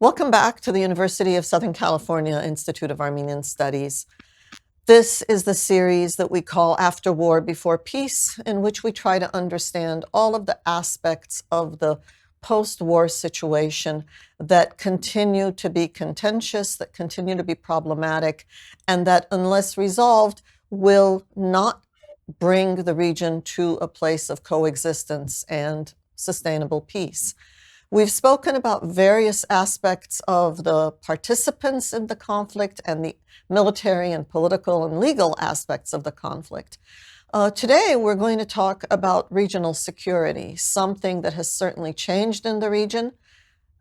Welcome back to the University of Southern California Institute of Armenian Studies. This is the series that we call After War, Before Peace, in which we try to understand all of the aspects of the post-war situation that continue to be contentious, that continue to be problematic, and that, unless resolved, will not bring the region to a place of coexistence and sustainable peace. We've spoken about various aspects of the participants in the conflict and the military and political and legal aspects of the conflict. Today, we're going to talk about regional security, something that has certainly changed in the region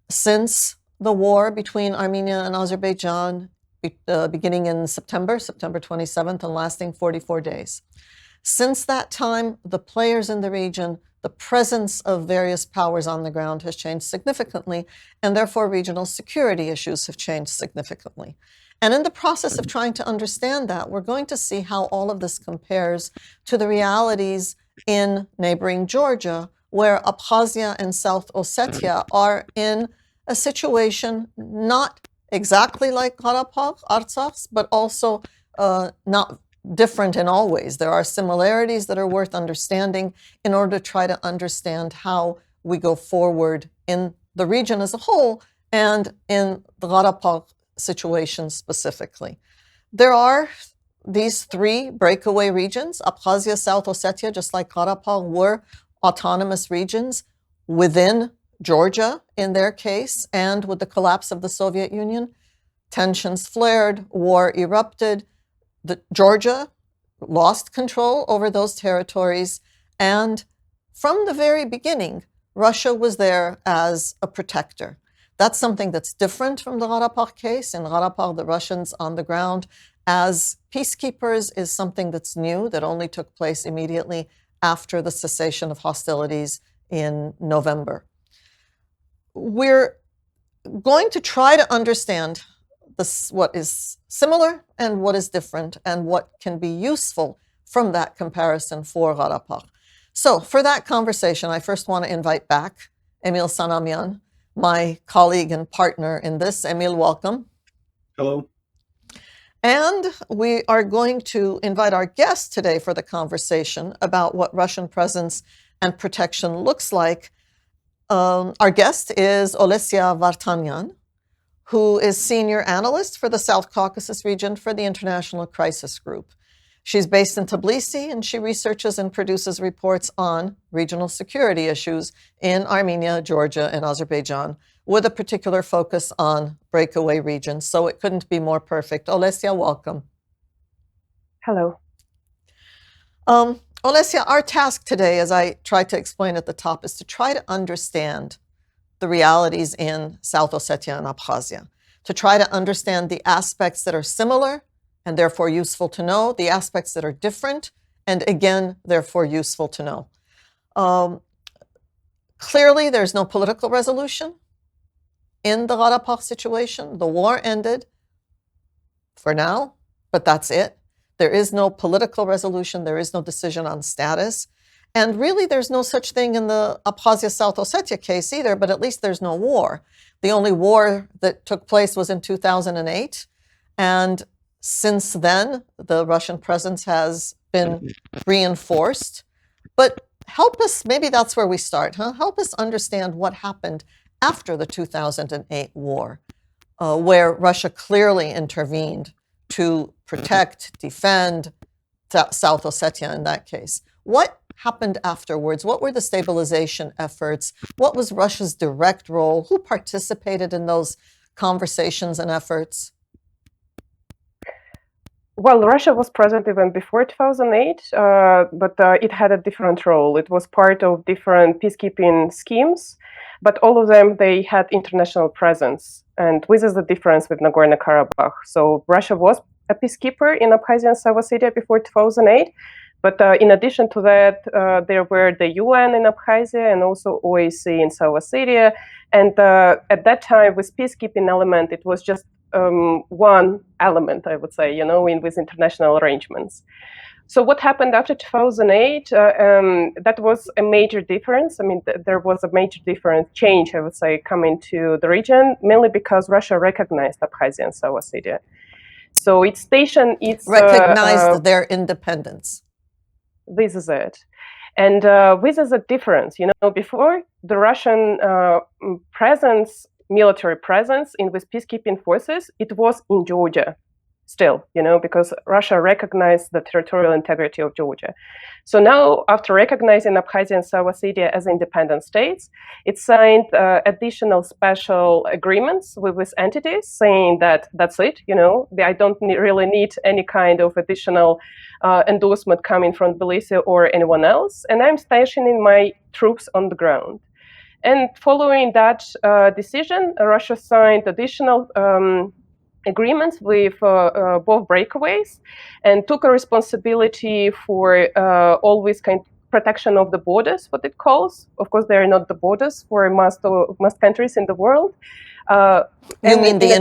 since the war between Armenia and Azerbaijan, beginning in September 27th, and lasting 44 days. Since that time, the players in the region, the presence of various powers on the ground has changed significantly, and therefore regional security issues have changed significantly. And in the process of trying to understand that, we're going to see how all of this compares to the realities in neighboring Georgia, where Abkhazia and South Ossetia are in a situation not exactly like Karabakh, Artsakh, but also not different in all ways. There are similarities that are worth understanding in order to try to understand how we go forward in the region as a whole and in the Karabakh situation specifically. There are these three breakaway regions. Abkhazia, South Ossetia, just like Karabakh, were autonomous regions within Georgia in their case, and with the collapse of the Soviet Union, tensions flared, war erupted. Georgia lost control over those territories, and from the very beginning, Russia was there as a protector. That's something that's different from the Karabakh case. In Karabakh, the Russians on the ground as peacekeepers is something that's new, that only took place immediately after the cessation of hostilities in November. We're going to try to understand what is similar and what is different, and what can be useful from that comparison for Karabakh. So for that conversation, I first want to invite back Emil Sanamyan, my colleague and partner in this. Emil, welcome. Hello. And we are going to invite our guest today for the conversation about what Russian presence and protection looks like. Our guest is Olesya Vartanyan, who is senior analyst for the South Caucasus region for the International Crisis Group. She's based in Tbilisi, and she researches and produces reports on regional security issues in Armenia, Georgia, and Azerbaijan, with a particular focus on breakaway regions. So it couldn't be more perfect. Olesya, welcome. Hello. Olesya, our task today, as I tried to explain at the top, is to try to understand the realities in South Ossetia and Abkhazia, to try to understand the aspects that are similar and therefore useful to know, the aspects that are different and again, therefore useful to know. Clearly, there's no political resolution in the Karabakh situation. The war ended for now, but that's it. There is no political resolution. There is no decision on status. And really, there's no such thing in the Abkhazia-South Ossetia case either, but at least there's no war. The only war that took place was in 2008. And since then, the Russian presence has been reinforced. But help us, maybe that's where we start, huh? Help us understand what happened after the 2008 war, where Russia clearly intervened to protect, defend South Ossetia in that case. What happened afterwards? What were the stabilization efforts? What was Russia's direct role? Who participated in those conversations and efforts? Well, Russia was present even before 2008, but it had a different role. It was part of different peacekeeping schemes, but all of them, they had international presence. And this is the difference with Nagorno-Karabakh. So Russia was a peacekeeper in Abkhazia and South Ossetia before 2008. But in addition to that, there were the UN in Abkhazia and also OSCE in South Ossetia. And at that time, with peacekeeping element, it was just one element, I would say, in with international arrangements. So what happened after 2008? That was a major difference. I mean, there was a major difference, change, I would say, coming to the region, mainly because Russia recognized Abkhazia and South Ossetia. So it stationed its recognized their independence. This is it. And this is a difference. Before the Russian military presence in with peacekeeping forces, it was in Georgia still, because Russia recognized the territorial integrity of Georgia. So now, after recognizing Abkhazia and South Ossetia as independent states, it signed additional special agreements with entities saying that that's it, I don't really need any kind of additional endorsement coming from Tbilisi or anyone else, and I'm stationing my troops on the ground. And following that decision, Russia signed additional agreements with both breakaways and took a responsibility for always kind of protection of the borders, what it calls. Of course, they are not the borders for most countries in the world. You mean the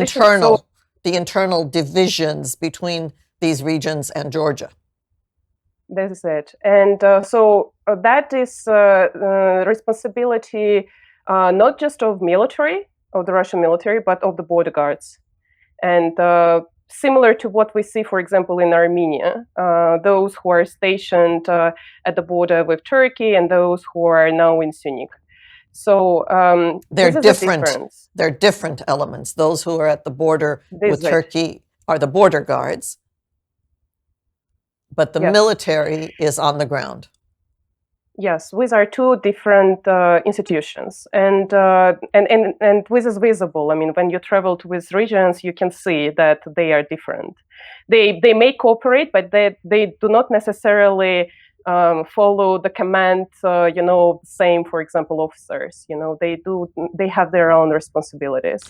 internal divisions between these regions and Georgia? That is it. And so that is responsibility not just of the Russian military, but of the border guards. And similar to what we see, for example, in Armenia, those who are stationed at the border with Turkey and those who are now in Syunik. So they're different. They're different elements. Those who are at the border with Turkey are the border guards, but the military is on the ground. Yes, these are two different institutions, and this is visible. I mean, when you travel to these regions, you can see that they are different. They may cooperate, but they do not necessarily follow the command. Same, for example, officers. They have their own responsibilities.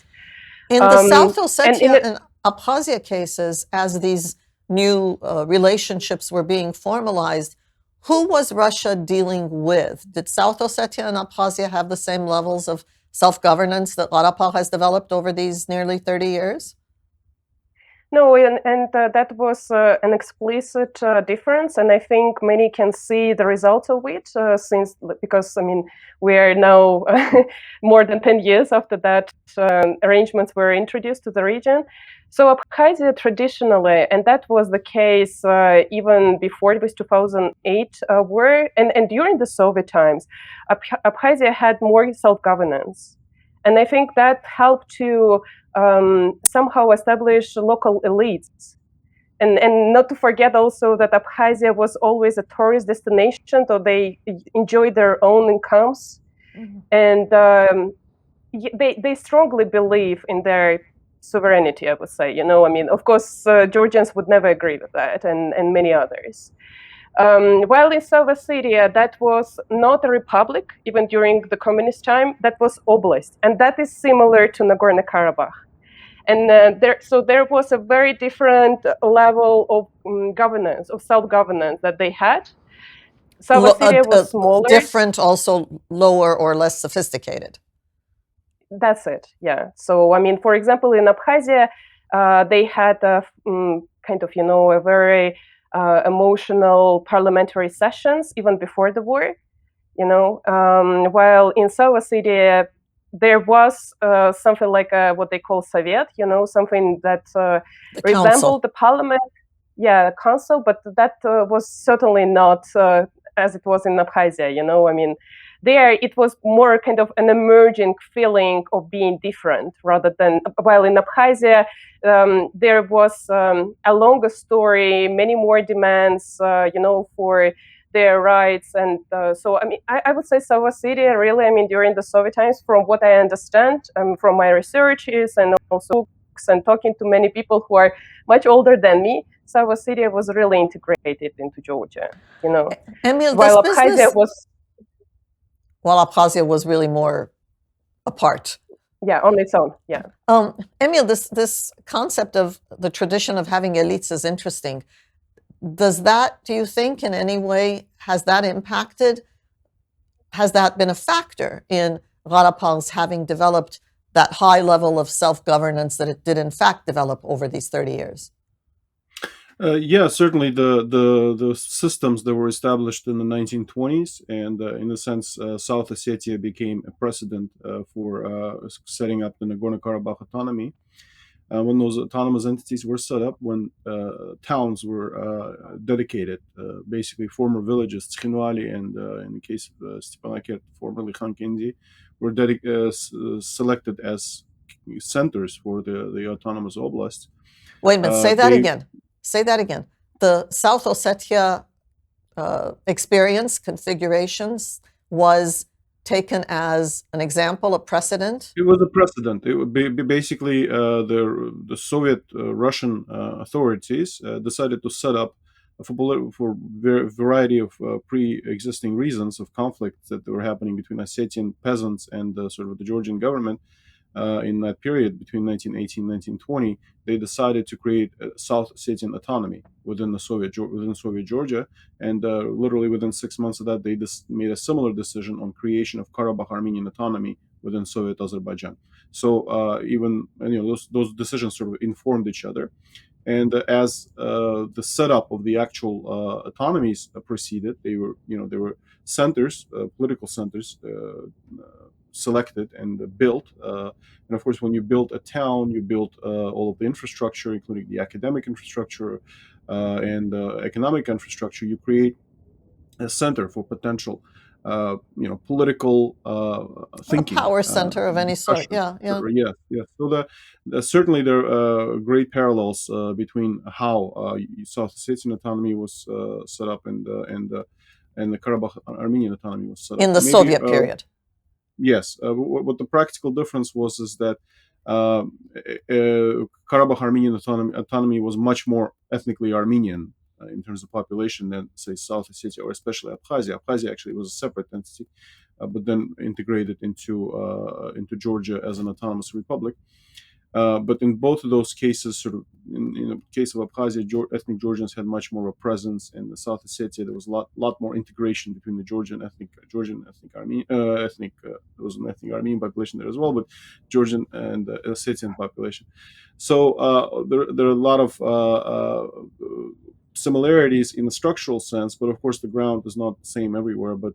In the South Ossetia and Abkhazia cases, as these new relationships were being formalized, who was Russia dealing with? Did South Ossetia and Abkhazia have the same levels of self-governance that Karabakh has developed over these nearly 30 years? No, and that was an explicit difference, and I think many can see the results of it because we are now more than 10 years after that arrangements were introduced to the region. So Abkhazia traditionally, and that was the case even before it was 2008 war, and during the Soviet times, Abkhazia had more self-governance. And I think that helped to somehow establish local elites. And not to forget also that Abkhazia was always a tourist destination, so they enjoyed their own incomes. Mm-hmm. And they strongly believe in their sovereignty, I would say. Of course, Georgians would never agree with that, and many others. While in South Ossetia, that was not a republic, even during the communist time, that was oblast. And that is similar to Nagorno-Karabakh. And there was a very different level of governance, of self-governance that they had. South Ossetia was smaller. Different, also lower or less sophisticated. That's it, yeah. So, for example, in Abkhazia, they had a very emotional parliamentary sessions even before the war, while in South Ossetia there was something like what they call Soviet, something that resembled the parliament, council, but that was certainly not as it was in Abkhazia, there it was more kind of an emerging feeling of being different rather than, while in Abkhazia there was a longer story, many more demands, for their rights. And so, I would say South Ossetia really, during the Soviet times, from what I understand from my researches and also books and talking to many people who are much older than me, South Ossetia was really integrated into Georgia, Emil, while Abkhazia was... While Abkhazia was really more apart. Yeah, on its own, yeah. Emil, this concept of the tradition of having elites is interesting. Does that, do you think, in any way, has that impacted? Has that been a factor in Karabakh's having developed that high level of self-governance that it did in fact develop over these 30 years? Yeah, certainly the systems that were established in the 1920s, and in a sense, South Ossetia became a precedent for setting up the Nagorno-Karabakh autonomy. When those autonomous entities were set up, when towns were dedicated, basically former villages, Tkhinvali and in the case of Stepanakert, formerly Khankendi, were selected as centers for the autonomous oblasts. Wait a minute, say that again. Say that again. The South Ossetia experience, configurations, was taken as an example, a precedent? It was a precedent. It would be basically the Soviet Russian authorities decided to set up for a variety of pre-existing reasons of conflicts that were happening between Ossetian peasants and sort of the Georgian government. In that period between 1918 and 1920, they decided to create a South Ossetian autonomy within the Soviet Georgia, and literally within 6 months of that, they made a similar decision on creation of Karabakh Armenian autonomy within Soviet Azerbaijan. So even those decisions sort of informed each other. And as the setup of the actual autonomies proceeded, they were centers, political centers, selected and built. And of course, when you build a town, you build all of the infrastructure, including the academic infrastructure and economic infrastructure. You create a center for potential, political thinking. A power center of any sort. Yeah. Yes. So certainly there are great parallels between how South Ossetian autonomy was set up and the Karabakh Armenian autonomy was set up in the Soviet period. Yes. What the practical difference was is that Karabakh Armenian autonomy was much more ethnically Armenian in terms of population than, say, South Ossetia or especially Abkhazia. Abkhazia actually was a separate entity, but then integrated into Georgia as an autonomous republic. But in both of those cases, sort of in the case of Abkhazia, ethnic Georgians had much more of a presence. In the South Ossetia, there was a lot more integration between the Georgian ethnic Armenian there was an ethnic Armenian population there as well, but Georgian and Ossetian population. So there are a lot of similarities in the structural sense, but of course the ground is not the same everywhere. But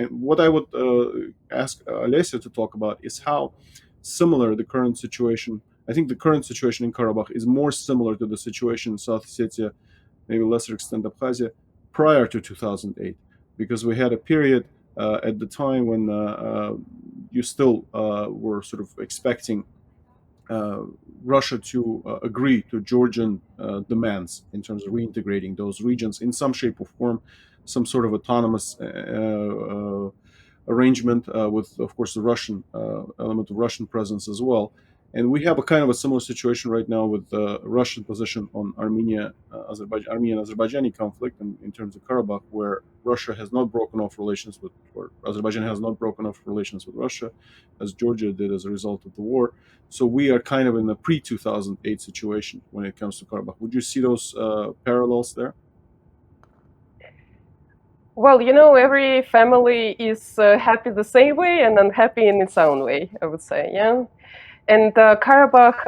what I would ask Olesya to talk about is how similar the current situation. I think the current situation in Karabakh is more similar to the situation in South Ossetia, maybe lesser extent Abkhazia, prior to 2008, because we had a period at the time when you still were sort of expecting Russia to agree to Georgian demands in terms of reintegrating those regions in some shape or form, some sort of autonomous arrangement with, of course, the Russian element of Russian presence as well. And we have a kind of a similar situation right now with the Russian position on Armenian-Azerbaijani conflict in terms of Karabakh, where Russia has not broken off relations with, or Azerbaijan has not broken off relations with Russia, as Georgia did as a result of the war. So we are kind of in a pre-2008 situation when it comes to Karabakh. Would you see those parallels there? Well, every family is happy the same way and unhappy in its own way, I would say, yeah. And Karabakh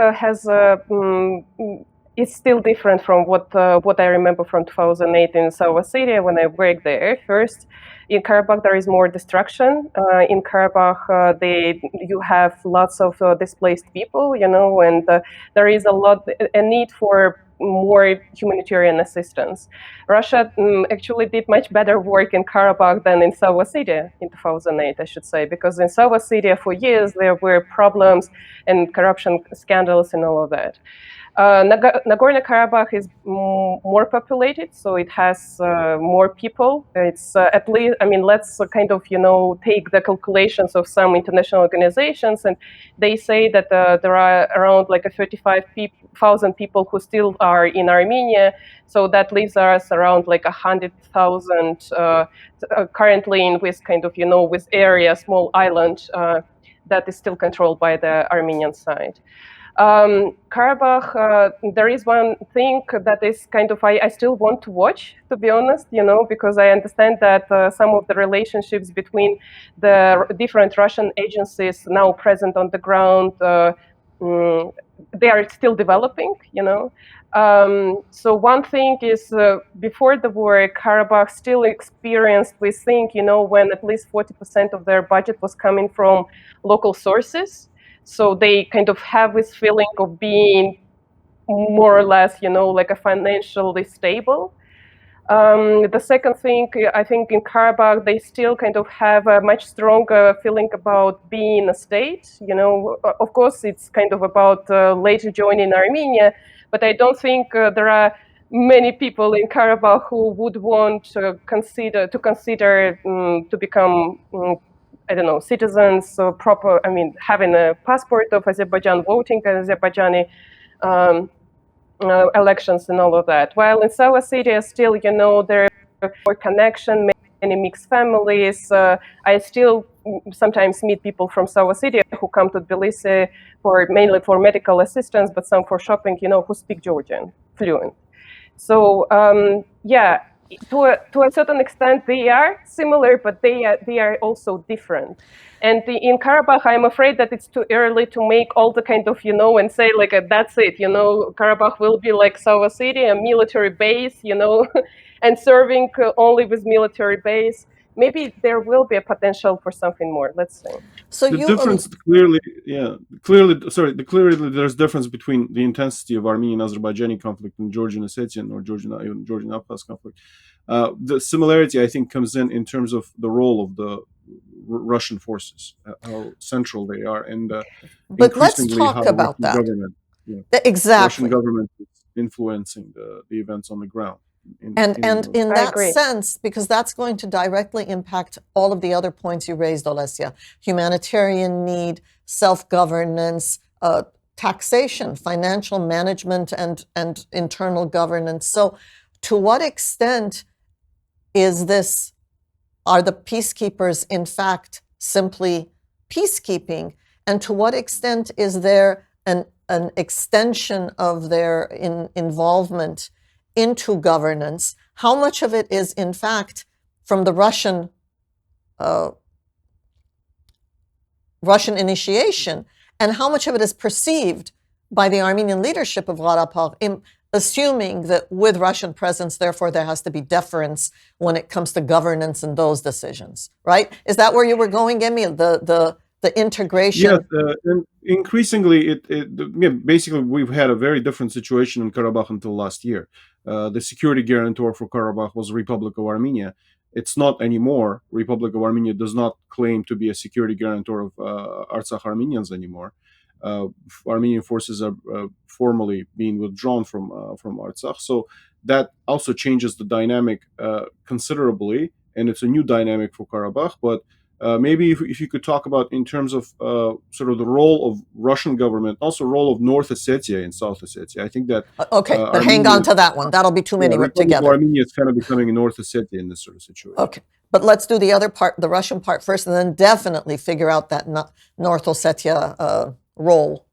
it's still different from what I remember from 2008 in South Ossetia when I worked there. First, in Karabakh there is more destruction. In Karabakh, you have lots of displaced people, and there is a need for more humanitarian assistance. Russia actually did much better work in Karabakh than in South Ossetia in 2008, I should say, because in South Ossetia for years there were problems and corruption scandals and all of that. Nagorno-Karabakh is more populated, so it has more people. It's at least, let's kind of, take the calculations of some international organizations, and they say that there are around like 35,000 people who still are in Armenia. So that leaves us around like 100,000 currently in this kind of, small island that is still controlled by the Armenian side. Karabakh, there is one thing that is kind of I still want to watch, to be honest, because I understand that some of the relationships between the different Russian agencies now present on the ground, they are still developing, So one thing is before the war, Karabakh still experienced, we think, when at least 40% of their budget was coming from local sources. So they kind of have this feeling of being more or less, like a financially stable. The second thing, I think in Karabakh, they still kind of have a much stronger feeling about being a state. Of course, it's kind of about later joining Armenia, but I don't think there are many people in Karabakh who would want to consider to become I don't know, citizens, proper, having a passport of Azerbaijan, voting Azerbaijani elections and all of that. While in South Ossetia, still, there are more connection, many mixed families. I still sometimes meet people from South Ossetia who come to Tbilisi mainly for medical assistance, but some for shopping, who speak Georgian fluent. So yeah, to a certain extent, they are similar, but they are also different. And in Karabakh, I'm afraid that it's too early to make all the kind of, and say like, that's it, Karabakh will be like South Ossetia, a military base, and serving only with military base. Maybe there will be a potential for something more. Let's see. So The difference clearly there's difference between the intensity of Armenian Azerbaijani conflict and Georgian Ossetian or Georgian Abkhaz conflict. The similarity, I think, comes in terms of the role of the Russian forces, how central they are, and but let's increasingly talk how about Russian that. government, Exactly. Russian government is influencing the events on the ground. And in that agree. sense, because that's going to directly impact all of the other points you raised, Olesya: humanitarian need, self-governance, taxation, financial management, and internal governance. So to what extent are the peacekeepers in fact simply peacekeeping? And to what extent is there an extension of their involvement into governance? How much of it is in fact from the Russian initiation, and how much of it is perceived by the Armenian leadership of Karabakh, assuming that with Russian presence, therefore, there has to be deference when it comes to governance and those decisions, right? Is that where you were going, Emil? The integration? Yes, and increasingly, basically, we've had a very different situation in Karabakh until last year. The security guarantor for Karabakh was Republic of Armenia. It's not anymore. Republic of Armenia does not claim to be a security guarantor of Artsakh Armenians anymore. Armenian forces are formally being withdrawn from Artsakh, so that also changes the dynamic considerably, and it's a new dynamic for Karabakh. But maybe if you could talk about in terms of sort of the role of Russian government, also role of North Ossetia and South Ossetia. I think that okay, but hang on to that one. That'll be too many together. Armenia is kind of becoming North Ossetia in this sort of situation. Okay, but let's do the other part, the Russian part first, and then definitely figure out that North Ossetia role.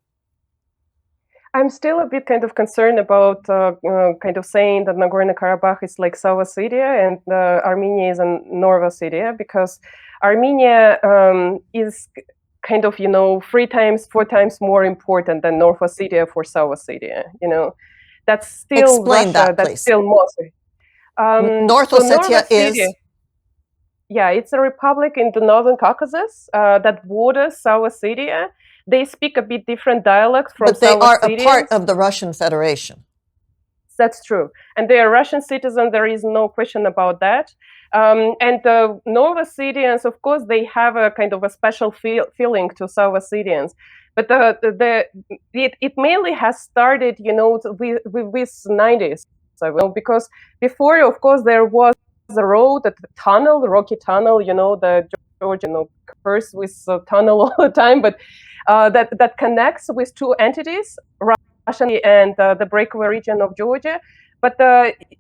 I'm still a bit kind of concerned about kind of saying that Nagorno-Karabakh is like South Ossetia and Armenia is in North Ossetia, because Armenia is kind of, 3 times, 4 times more important than North Ossetia for South Ossetia. That's still Explain Russia. That, that's please. still Moscow. North Ossetia is? Yeah, it's a republic in the Northern Caucasus that borders South Ossetia. They speak a bit different dialects from South Ossetians. But they are a part of the Russian Federation. That's true. And they are Russian citizens. There is no question about that. And the North Ossetians, of course, they have a kind of a special feeling to South Ossetians. But it mainly has started, with 90s. Because before, of course, there was a road, a tunnel, the rocky tunnel, the Georgian curse with a tunnel all the time, but that connects with 2 entities, Russia and the breakaway region of Georgia. But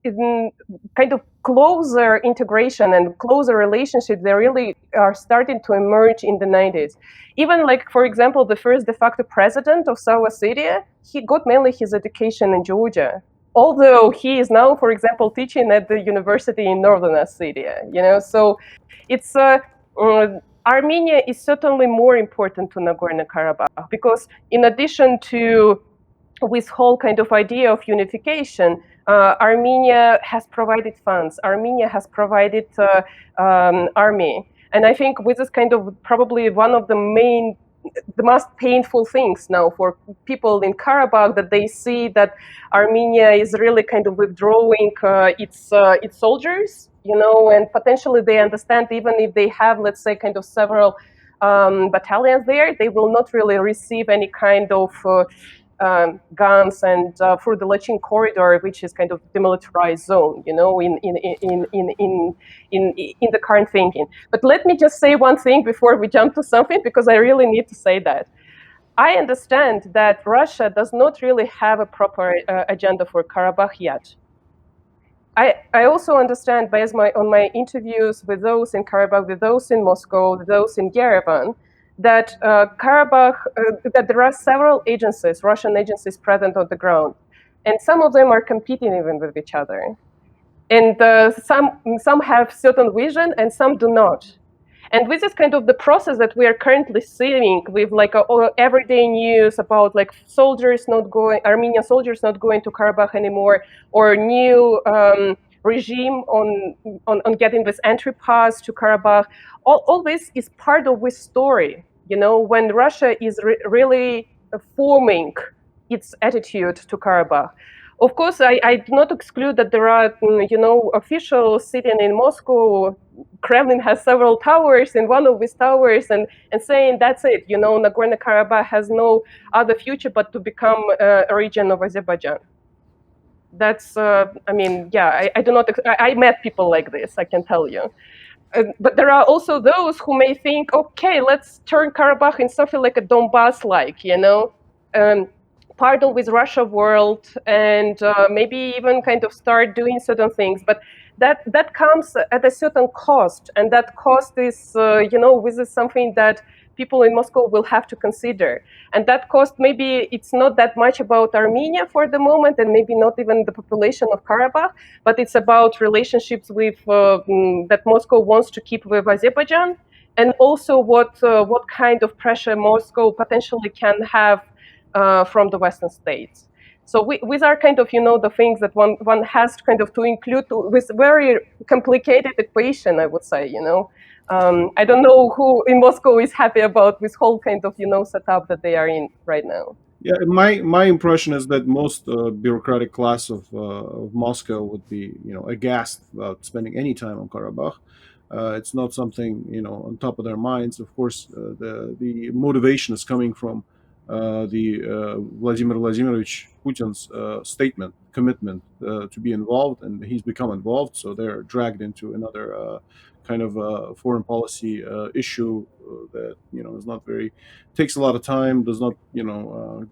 in kind of closer integration and closer relationship, they really are starting to emerge in the 90s. Even like, for example, the first de facto president of South Ossetia, he got mainly his education in Georgia, although he is now, for example, teaching at the university in Northern Ossetia. So it's Armenia is certainly more important to Nagorno-Karabakh because in addition to this whole kind of idea of unification, Armenia has provided funds. Armenia has provided army. And I think this is kind of probably one of the most painful things now for people in Karabakh, that they see that Armenia is really kind of withdrawing its soldiers, and potentially they understand, even if they have, let's say, kind of several battalions there, they will not really receive any kind of guns and through the Lachin corridor, which is kind of demilitarized zone, in the current thinking. But let me just say one thing before we jump to something, because I really need to say that. I understand that Russia does not really have a proper agenda for Karabakh yet. I also understand, based on my interviews with those in Karabakh, with those in Moscow, with those in Yerevan, that Karabakh, that there are several agencies, Russian agencies present on the ground, and some of them are competing even with each other. And some have certain vision and some do not. And this is kind of the process that we are currently seeing with like everyday news about like Armenian soldiers not going to Karabakh anymore, or new regime on getting this entry pass to Karabakh. All this is part of this story, when Russia is really forming its attitude to Karabakh. Of course, I do not exclude that there are, officials sitting in Moscow. Kremlin has several towers, in one of these towers, and saying that's it, Nagorno-Karabakh has no other future but to become a region of Azerbaijan. That's, I do not, I met people like this, I can tell you. But there are also those who may think, okay, let's turn Karabakh in something like a Donbass-like, part of with Russia world, and maybe even kind of start doing certain things. But that comes at a certain cost, and that cost is, this is something that people in Moscow will have to consider. And that cost, maybe it's not that much about Armenia for the moment, and maybe not even the population of Karabakh, but it's about relationships with that Moscow wants to keep with Azerbaijan, and also what kind of pressure Moscow potentially can have from the Western states. So these are kind of, the things that one has kind of to include with very complicated equation, I would say, I don't know who in Moscow is happy about this whole kind of, setup that they are in right now. Yeah, my impression is that most bureaucratic class of Moscow would be, aghast about spending any time on Karabakh. It's not something, on top of their minds. Of course, the motivation is coming from the Vladimir Vladimirovich Putin's statement, commitment to be involved, and he's become involved. So they're dragged into another kind of foreign policy issue that is not very, takes a lot of time, does not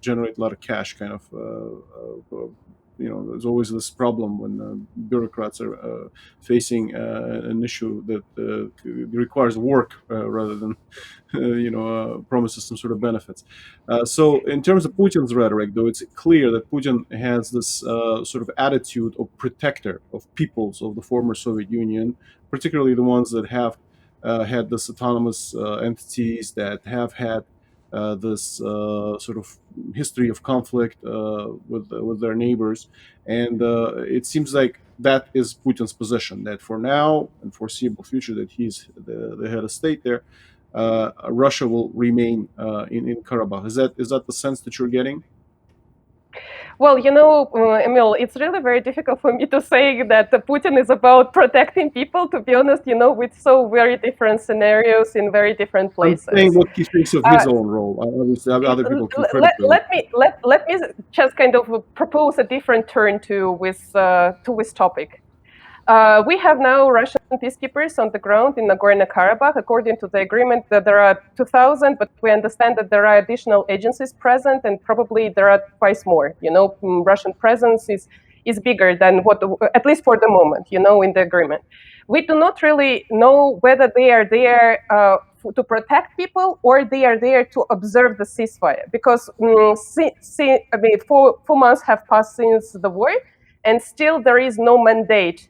generate a lot of cash. Kind of there's always this problem when bureaucrats are facing an issue that requires work rather than promises some sort of benefits. So in terms of Putin's rhetoric, though, it's clear that Putin has this sort of attitude of protector of peoples of the former Soviet Union, particularly the ones that have had this autonomous entities, that have had this sort of history of conflict with their neighbors. And it seems like that is Putin's position, that for now and foreseeable future that he's the head of state there, Russia will remain in Karabakh. Is that the sense that you're getting? Well, Emil, it's really very difficult for me to say that Putin is about protecting people, to be honest, with so very different scenarios in very different places. I'm saying what he thinks of his own role. Obviously, other people can let me just kind of propose a different turn to this topic. We have now Russian peacekeepers on the ground in Nagorno-Karabakh. According to the agreement, there are 2,000, but we understand that there are additional agencies present, and probably there are twice more. Russian presence is is bigger than what, at least for the moment, in the agreement. We do not really know whether they are there to protect people or they are there to observe the ceasefire, because 4 months have passed since the war, and still there is no mandate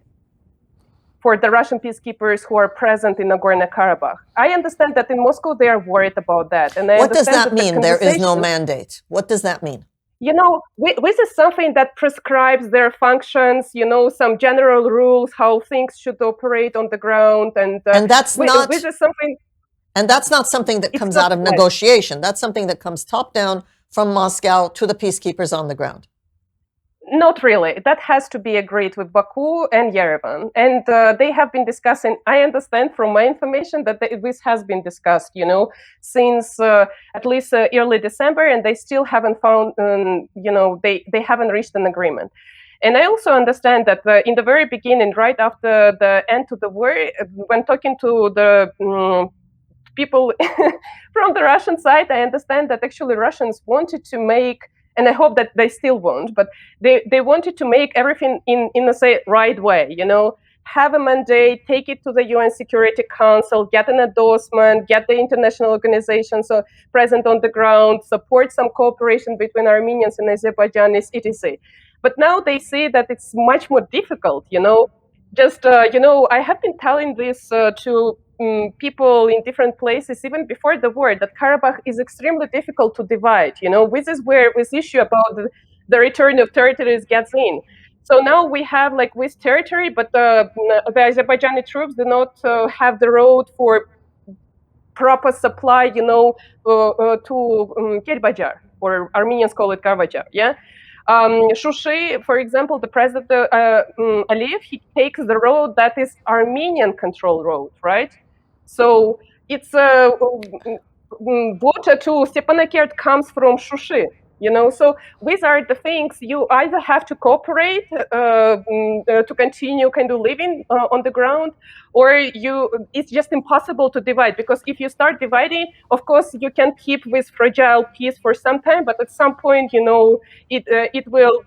for the Russian peacekeepers who are present in Nagorno-Karabakh. I understand that in Moscow they are worried about that. And what does that mean, there is no mandate? What does that mean? This is something that prescribes their functions, some general rules, how things should operate on the ground. And that's not, this is something, and that's not something that comes out of negotiation. That's something that comes top down from Moscow to the peacekeepers on the ground. Not really. That has to be agreed with Baku and Yerevan. And they have been discussing, I understand from my information that this has been discussed, since at least early December, and they still haven't found, they haven't reached an agreement. And I also understand that in the very beginning, right after the end of the war, when talking to the people from the Russian side, I understand that actually Russians wanted to make, and I hope that they still won't, but they wanted to make everything in a right way, have a mandate, take it to the UN Security Council, get an endorsement, get the international organizations present on the ground, support some cooperation between Armenians and Azerbaijanis, etc. But now they see that it's much more difficult, Just, I have been telling this to people in different places, even before the war, that Karabakh is extremely difficult to divide. This is where this issue about the return of territories gets in. So now we have this territory, but the Azerbaijani troops do not have the road for proper supply, to Kerbajar, or Armenians call it Karbajar, yeah? Shushi, for example, the president Aliyev, he takes the road that is Armenian control road, right? So it's water to Stepanakert comes from Shushi, So these are the things you either have to cooperate to continue kind of living on the ground, or it's just impossible to divide, because if you start dividing, of course you can keep this fragile peace for some time, but at some point, it will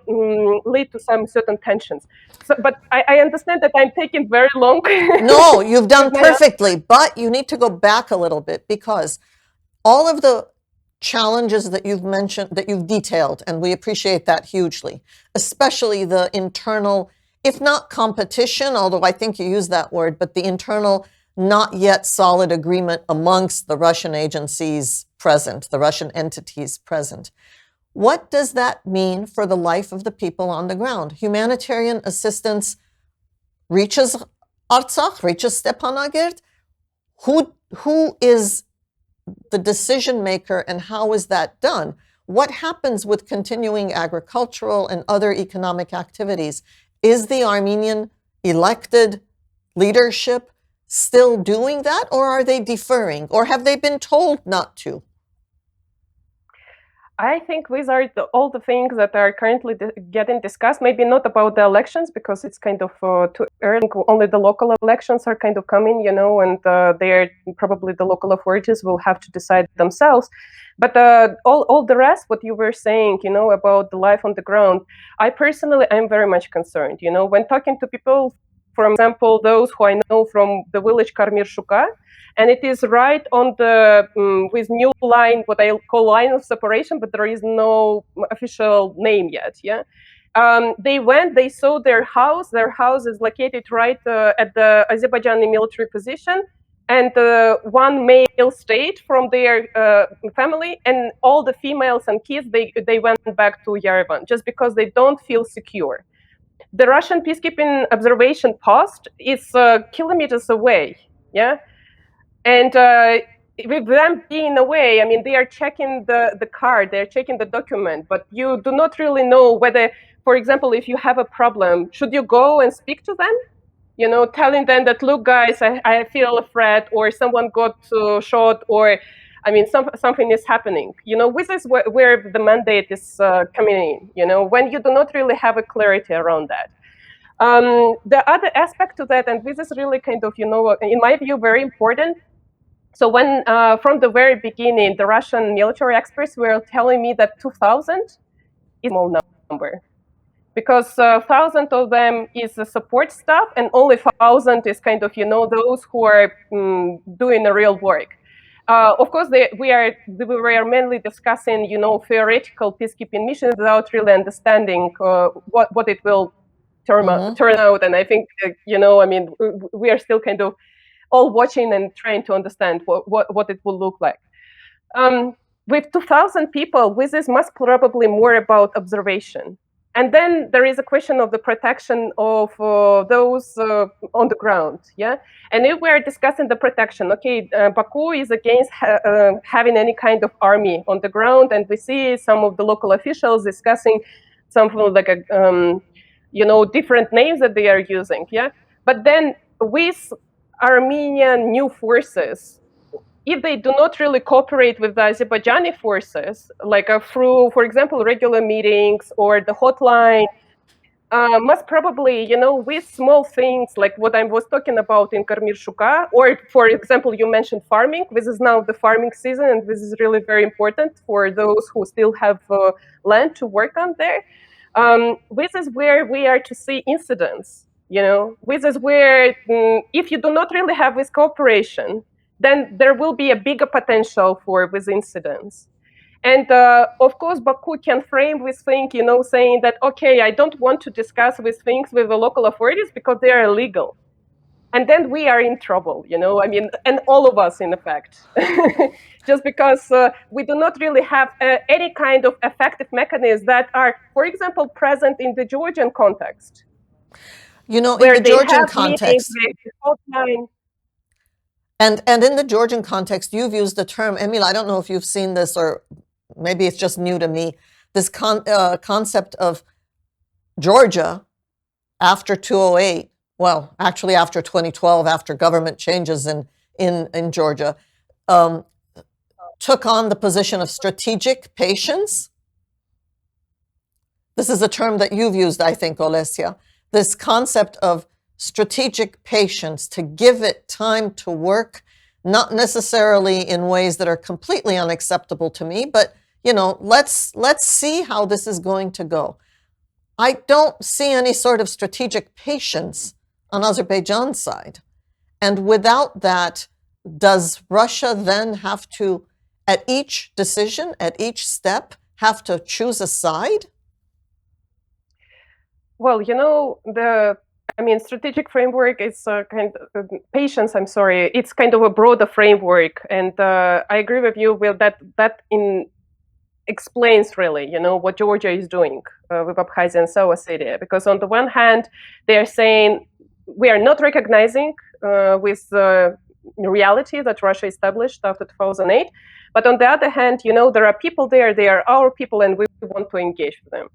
lead to some certain tensions. So, but I understand that I'm taking very long. No, you've done perfectly, but you need to go back a little bit, because all of the challenges that you've mentioned, that you've detailed, and we appreciate that hugely, especially the internal, if not competition, although I think you use that word, but the internal not yet solid agreement amongst the Russian agencies present, the Russian entities present. What does that mean for the life of the people on the ground? Humanitarian assistance reaches Artsakh, reaches Stepanakert. Who is the decision maker, and how is that done? What happens with continuing agricultural and other economic activities? Is the Armenian elected leadership still doing that, or are they deferring, or have they been told not to? I think these are all the things that are currently getting discussed. Maybe not about the elections, because it's kind of too early. Only the local elections are kind of coming, and they're probably the local authorities will have to decide themselves. But all the rest, what you were saying, about the life on the ground, I personally am very much concerned. When talking to people, for example, those who I know from the village Karmir Shuka, and it is right on the with new line, what I call line of separation, but there is no official name yet. Yeah, they saw their house. Their house is located right at the Azerbaijani military position, and one male stayed from their family, and all the females and kids they went back to Yerevan just because they don't feel secure. The Russian peacekeeping observation post is kilometers away. Yeah. And with them being away, I mean, they are checking the card, they're checking the document, but you do not really know whether, for example, if you have a problem, should you go and speak to them? Telling them that, look, guys, I feel a threat, or someone got shot, or, I mean, something is happening. This is where the mandate is coming in, when you do not really have a clarity around that. The other aspect to that, and this is really kind of, in my view, very important. So when, from the very beginning, the Russian military experts were telling me that 2,000 is a small number. because 1,000 of them is the support staff, and only 1,000 is kind of those who are doing the real work. Of course, we were mainly discussing theoretical peacekeeping missions without really understanding what it will turn out. And I think we are still kind of all watching and trying to understand what it will look like. With 2,000 people, with this must probably more about observation. And then there is a question of the protection of those on the ground, yeah? And if we're discussing the protection, okay, Baku is against having any kind of army on the ground, and we see some of the local officials discussing something like different names that they are using, yeah? But then with Armenian new forces, if they do not really cooperate with the Azerbaijani forces, like through, for example, regular meetings or the hotline, must probably, with small things like what I was talking about in Karmir-Shuka, or for example, you mentioned farming. This is now the farming season, and this is really very important for those who still have land to work on there. This is where we are to see incidents, This is where if you do not really have this cooperation, then there will be a bigger potential for these incidents. And of course, Baku can frame this thing, saying that, okay, I don't want to discuss these things with the local authorities because they are illegal. And then we are in trouble, and all of us, in effect, just because we do not really have any kind of effective mechanisms that are, for example, present in the Georgian context. In the Georgian context, and in the Georgian context, you've used the term, Emil, I don't know if you've seen this, or maybe it's just new to me, this concept of Georgia after 2008, well, actually after 2012, after government changes in Georgia, took on the position of strategic patience. This is a term that you've used, I think, Olesya. This concept of strategic patience, to give it time to work, not necessarily in ways that are completely unacceptable to me, but let's see how this is going to go. I don't see any sort of strategic patience on Azerbaijan's side. And without that, does Russia then have to, at each decision, at each step, have to choose a side? Well, strategic framework is kind of patience. I'm sorry, it's kind of a broader framework, and I agree with you. Well, that explains really, what Georgia is doing with Abkhazia and South Ossetia. Because on the one hand, they are saying we are not recognizing with the reality that Russia established after 2008. But on the other hand, there are people there, they are our people, and we want to engage with them.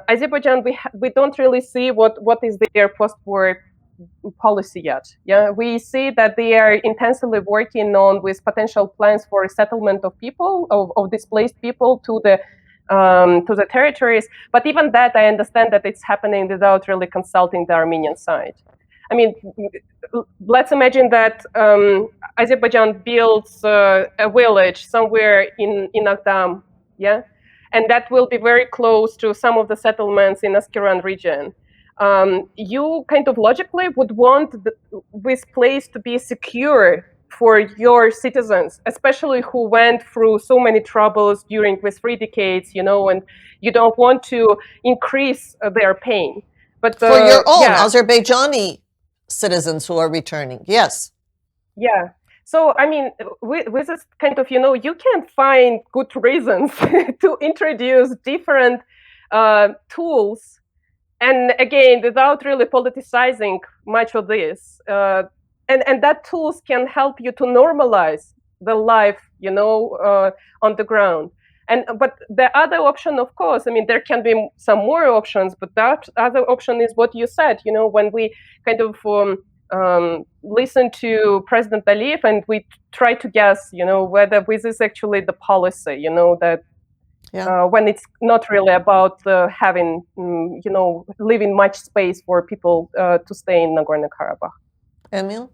Azerbaijan, we don't really see what is their post-war policy yet. Yeah, we see that they are intensively working on with potential plans for resettlement of people, of displaced people to the territories. But even that, I understand that it's happening without really consulting the Armenian side. I mean, let's imagine that Azerbaijan builds a village somewhere in Agdam, yeah, and that will be very close to some of the settlements in Askeran region. You kind of logically would want this place to be secure for your citizens, especially who went through so many troubles during these 3 decades, and you don't want to increase their pain. But for your own Azerbaijani citizens who are returning, yes. Yeah. So, I mean, with this kind of, you can find good reasons to introduce different tools. And again, without really politicizing much of this. And that tools can help you to normalize the life, on the ground. But the other option, of course, there can be some more options, but that other option is what you said, when we kind of listen to President Aliyev and we try to guess, whether this is actually the policy, that when it's not really about having, leaving much space for people to stay in Nagorno-Karabakh. Emil?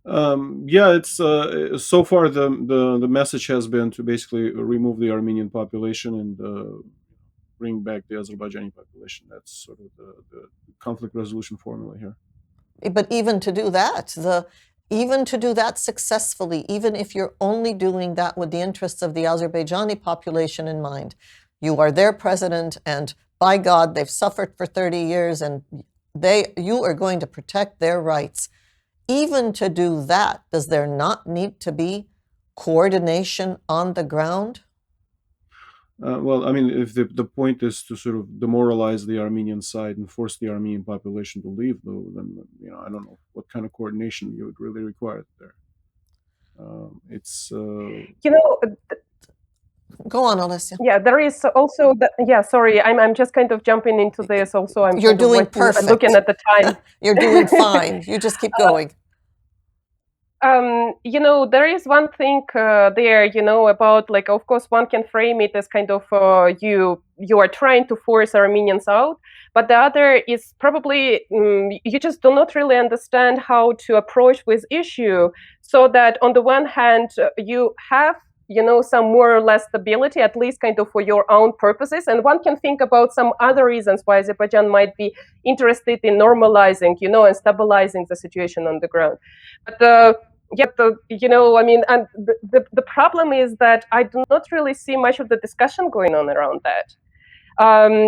It's so far the message has been to basically remove the Armenian population and bring back the Azerbaijani population. That's sort of the conflict resolution formula here. But even to do that successfully, even if you're only doing that with the interests of the Azerbaijani population in mind, you are their president, and by God, they've suffered for 30 years, and you are going to protect their rights. Even to do that, does there not need to be coordination on the ground? Well, I mean, if the point is to sort of demoralize the Armenian side and force the Armenian population to leave, though, then I don't know what kind of coordination you would really require there. It's Go on, Olesya. Yeah, there is also sorry, I'm just kind of jumping into this. Also, I'm You're doing perfect. Looking at the time. You're doing fine. You just keep going. There is one thing there, about, like, of course, one can frame it as kind of you are trying to force Armenians out, but the other is probably you just do not really understand how to approach this issue, so that on the one hand you have some more or less stability, at least kind of for your own purposes, and one can think about some other reasons why Azerbaijan might be interested in normalizing, and stabilizing the situation on the ground. But I mean, and the problem is that I do not really see much of the discussion going on around that.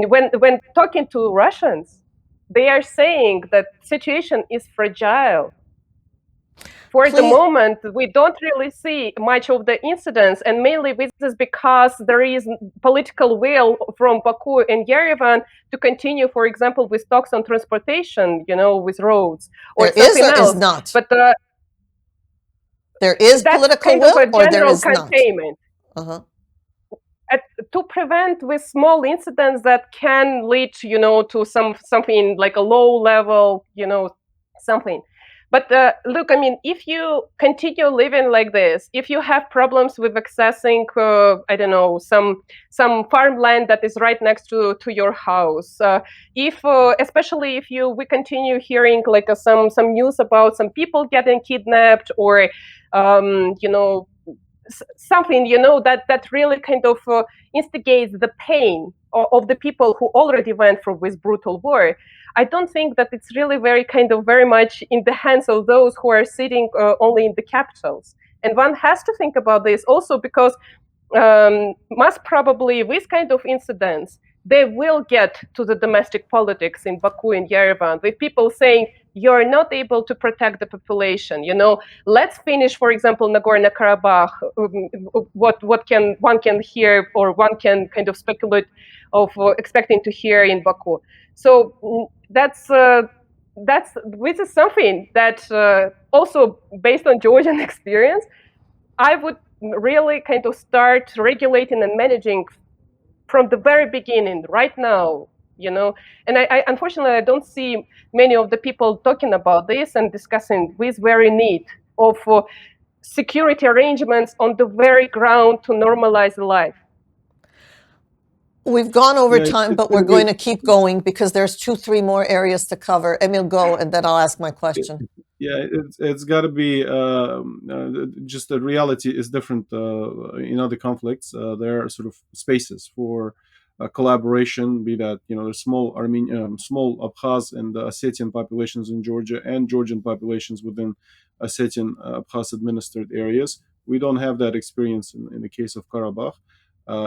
When talking to Russians, they are saying that situation is fragile. For the moment, we don't really see much of the incidents, and mainly this is because there is political will from Baku and Yerevan to continue, for example, with talks on transportation, with roads or there something else. Is not. But there is political will, or there is containment. Not. To prevent with small incidents that can lead, to something like a low level, something. But look, I mean, if you continue living like this, if you have problems with accessing, I don't know, some farmland that is right next to your house, especially if we continue hearing like some news about some people getting kidnapped, or something that really kind of instigates the pain of the people who already went through this brutal war, I don't think that it's really very much in the hands of those who are sitting only in the capitals. And one has to think about this also because most probably these kind of incidents, they will get to the domestic politics in Baku and Yerevan, with people saying, you're not able to protect the population. Let's finish, for example, Nagorno-Karabakh. What one can hear, or one can kind of speculate of expecting to hear in Baku. So this is something that also based on Georgian experience, I would really kind of start regulating and managing from the very beginning, right now, and I unfortunately, I don't see many of the people talking about this and discussing this very need of security arrangements on the very ground to normalize life. We've gone over time, but we're going to keep going because there's 2-3 more areas to cover. Emil, go, and then I'll ask my question. Yeah, it's got to be just the reality is different in other conflicts. There are sort of spaces for collaboration, be that there's small small Abkhaz and Ossetian populations in Georgia, and Georgian populations within Ossetian Abkhaz administered areas. We don't have that experience in the case of Karabakh.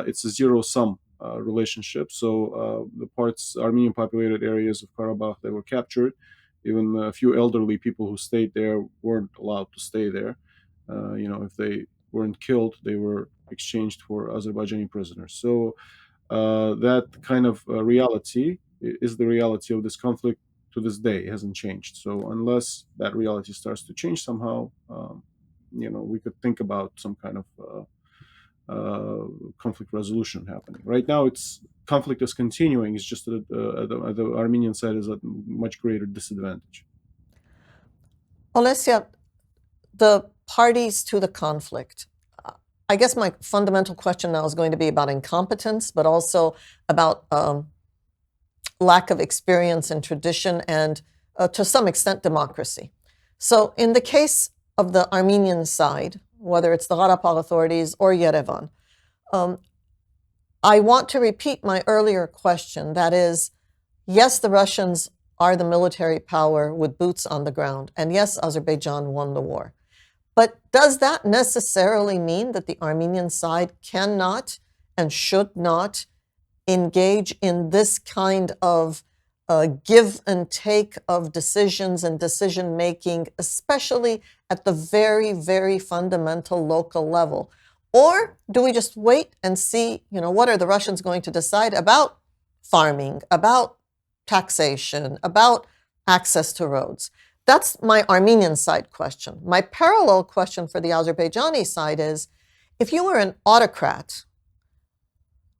It's a zero-sum relationship. So the Armenian populated areas of Karabakh, they were captured. Even a few elderly people who stayed there weren't allowed to stay there. If they weren't killed, they were exchanged for Azerbaijani prisoners. So that kind of reality is the reality of this conflict to this day. It hasn't changed. So unless that reality starts to change somehow, we could think about some kind of conflict resolution happening. Right now, conflict is continuing. It's just that the Armenian side is at much greater disadvantage. Olesya, the parties to the conflict. I guess my fundamental question now is going to be about incompetence, but also about lack of experience and tradition, and to some extent democracy. So in the case of the Armenian side, whether it's the Karabakh authorities or Yerevan, I want to repeat my earlier question. That is, yes, the Russians are the military power with boots on the ground. And yes, Azerbaijan won the war. But does that necessarily mean that the Armenian side cannot and should not engage in this kind of give and take of decisions and decision making, especially at the very, very fundamental local level? Or do we just wait and see, what are the Russians going to decide about farming, about taxation, about access to roads? That's my Armenian side question. My parallel question for the Azerbaijani side is, if you were an autocrat,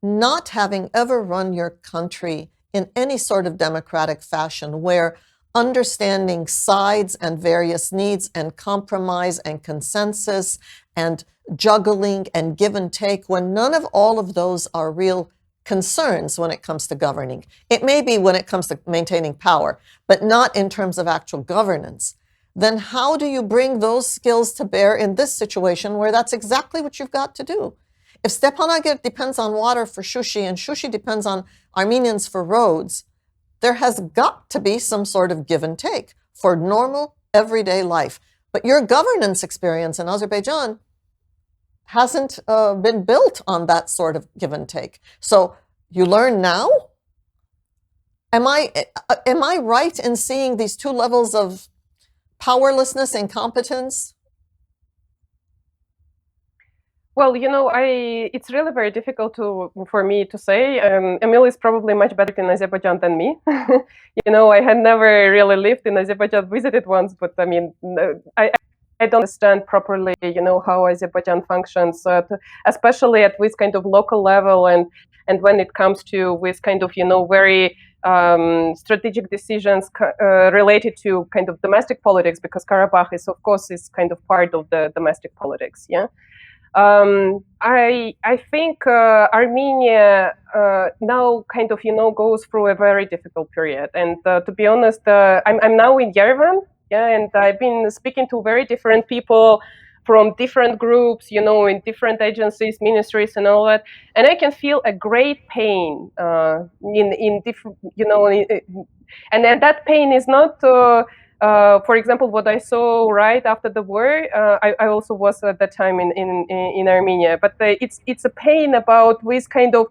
not having ever run your country in any sort of democratic fashion, where understanding sides and various needs and compromise and consensus and juggling and give and take, when none of all of those are real concerns when it comes to governing. It may be when it comes to maintaining power, but not in terms of actual governance. Then how do you bring those skills to bear in this situation where that's exactly what you've got to do? If Stepanakert depends on water for Shushi and Shushi depends on Armenians for roads, there has got to be some sort of give and take for normal, everyday life. But your governance experience in Azerbaijan hasn't been built on that sort of give and take. So you learn now? Am I right in seeing these two levels of powerlessness and competence? Well, it's really very difficult for me to say. Emil is probably much better in Azerbaijan than me. I had never really lived in Azerbaijan, visited once, but I mean, I don't understand properly, how Azerbaijan functions, especially at this kind of local level, and when it comes to this kind of, very strategic decisions related to kind of domestic politics, because Karabakh is, of course, is kind of part of the domestic politics. Yeah. I think Armenia now kind of goes through a very difficult period, and to be honest, I'm now in Yerevan, yeah, and I've been speaking to very different people from different groups, in different agencies, ministries, and all that, and I can feel a great pain in different, and then that pain is not. For example, what I saw right after the war, I also was at that time in Armenia, but it's a pain about this kind of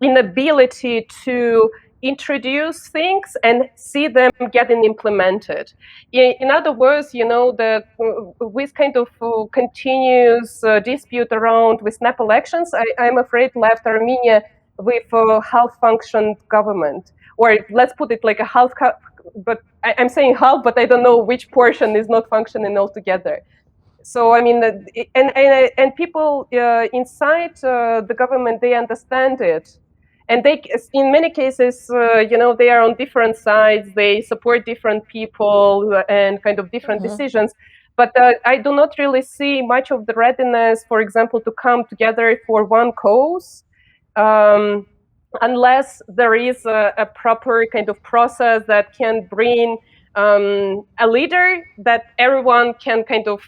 inability to introduce things and see them getting implemented. In other words, this kind of continuous dispute around with snap elections, I'm afraid left Armenia with a half-functioned government, or let's put it like a half. But I'm saying half, but I don't know which portion is not functioning altogether. So I mean, and people inside the government, they understand it, and they, in many cases, they are on different sides. They support different people and kind of different decisions. But I do not really see much of the readiness, for example, to come together for one cause. Unless there is a proper kind of process that can bring a leader that everyone can kind of,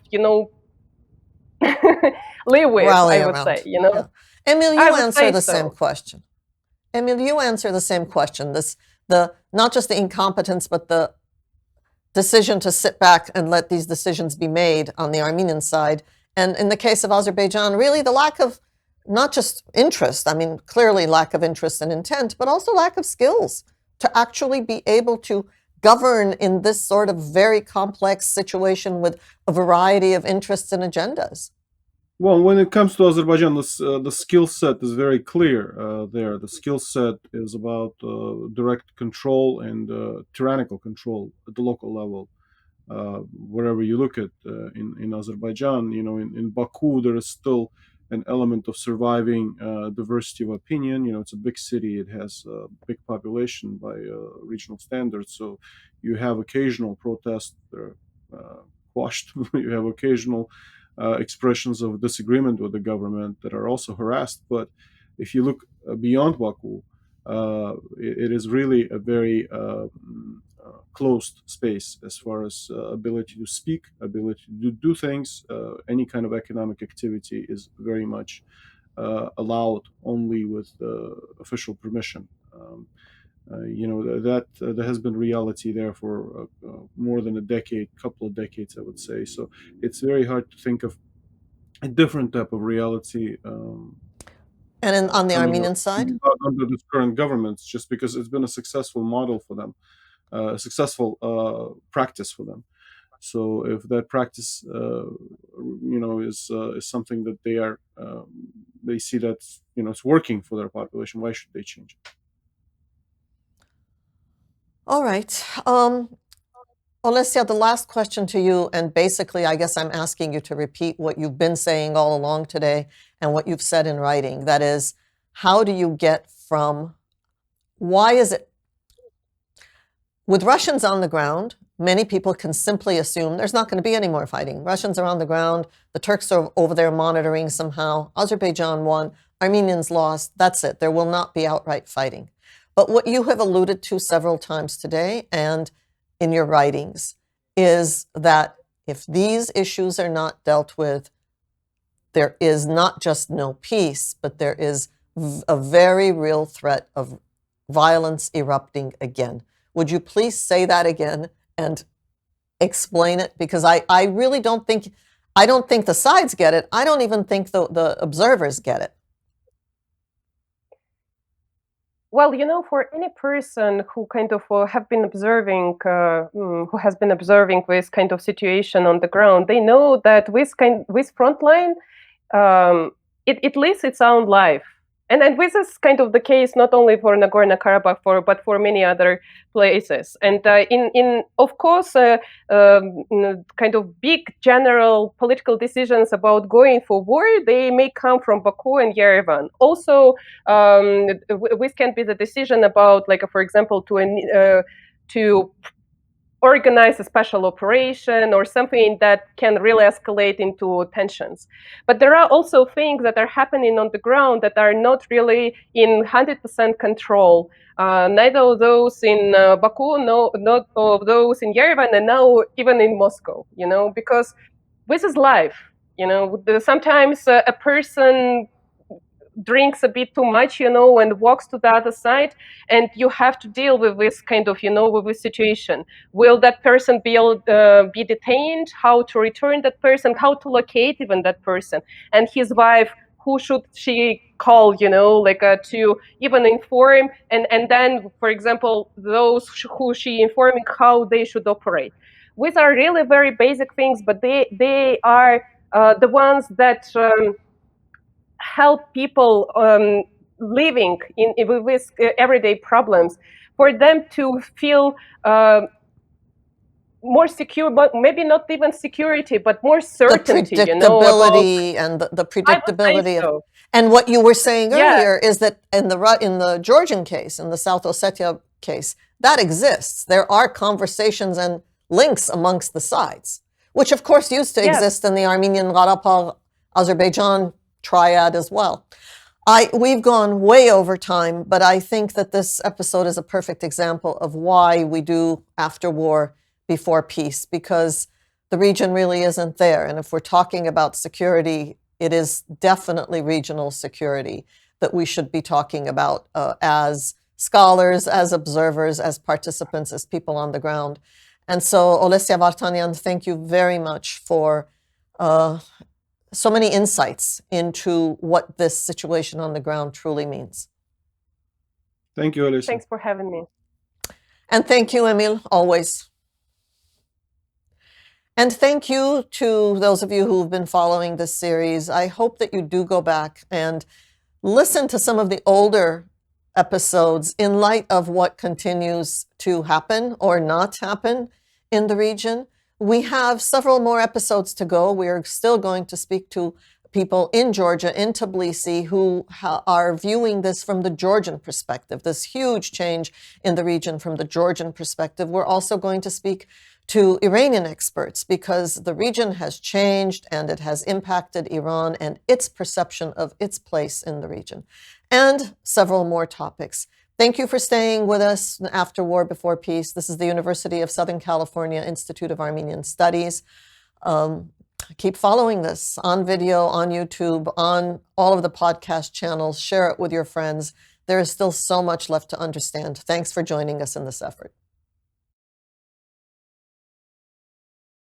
live with, Rally I would around. say, Yeah. Emil, I you would answer say the so. same question. Emil, you answer the same question. The not just the incompetence, but the decision to sit back and let these decisions be made on the Armenian side. And in the case of Azerbaijan, really the lack of not just interest, I mean, clearly lack of interest and intent, but also lack of skills to actually be able to govern in this sort of very complex situation with a variety of interests and agendas. Well, when it comes to Azerbaijan, the skill set is very clear there. The skill set is about direct control and tyrannical control at the local level. Wherever you look at in Azerbaijan, in Baku, there is still an element of surviving diversity of opinion. It's a big city; it has a big population by regional standards. So you have occasional protests that are quashed. You have occasional expressions of disagreement with the government that are also harassed. But if you look beyond Baku, it is really a very closed space as far as ability to speak, ability to do things. Any kind of economic activity is very much allowed only with official permission. That has been reality there for more than a decade, couple of decades, I would say. So it's very hard to think of a different type of reality And on the coming Armenian side? under this current government, just because it's been a successful model for them, a successful practice for them. So if that practice, is something that they see that it's working for their population, why should they change it? All right. Olesya, the last question to you, and basically, I guess I'm asking you to repeat what you've been saying all along today and what you've said in writing. That is, how do you get from, why is it, with Russians on the ground, many people can simply assume there's not going to be any more fighting. Russians are on the ground, the Turks are over there monitoring somehow, Azerbaijan won, Armenians lost, that's it. There will not be outright fighting. But what you have alluded to several times today and in your writings is that if these issues are not dealt with, there is not just no peace, but there is a very real threat of violence erupting again. Would you please say that again and explain it? Because I really don't think the sides get it. I don't even think the observers get it. Well, for any person who kind of have been observing, who has been observing this kind of situation on the ground, they know that with frontline, it lives its own life. And this is kind of the case not only for Nagorno-Karabakh, but for many other places. And in of course, kind of big general political decisions about going for war, they may come from Baku and Yerevan. Also, this can be the decision about, like, for example, to organize a special operation or something that can really escalate into tensions. But there are also things that are happening on the ground that are not really in 100% control. Neither of those in Baku, no, not of those in Yerevan, and now even in Moscow, because this is life. Sometimes a person drinks a bit too much, and walks to the other side, and you have to deal with this kind of, with this situation. Will that person be detained? How to return that person? How to locate even that person? And his wife, who should she call, to even inform? And then, for example, those who she informing, how they should operate. These are really very basic things, but they are the ones that help people living with everyday problems, for them to feel more secure, but maybe not even security, but more certainty. The predictability and the predictability so. of. And what you were saying earlier Yeah. is that in the Georgian case, in the South Ossetia case, that exists. There are conversations and links amongst the sides, which of course used to exist in the Armenian Karabakh Azerbaijan triad as well. We've gone way over time, but I think that this episode is a perfect example of why we do after war before peace, because the region really isn't there. And if we're talking about security, it is definitely regional security that we should be talking about as scholars, as observers, as participants, as people on the ground. And so, Olesya Vartanyan, thank you very much for so many insights into what this situation on the ground truly means. Thank you, Olesya. Thanks for having me. And thank you, Emil, always. And thank you to those of you who've been following this series. I hope that you do go back and listen to some of the older episodes in light of what continues to happen or not happen in the region. We have several more episodes to go. We're still going to speak to people in Georgia, in Tbilisi, who are viewing this from the Georgian perspective, this huge change in the region from the Georgian perspective. We're also going to speak to Iranian experts, because the region has changed and it has impacted Iran and its perception of its place in the region, and several more topics. Thank you for staying with us after War Before Peace. This is the University of Southern California Institute of Armenian Studies. Keep following this on video, on YouTube, on all of the podcast channels. Share it with your friends. There is still so much left to understand. Thanks for joining us in this effort.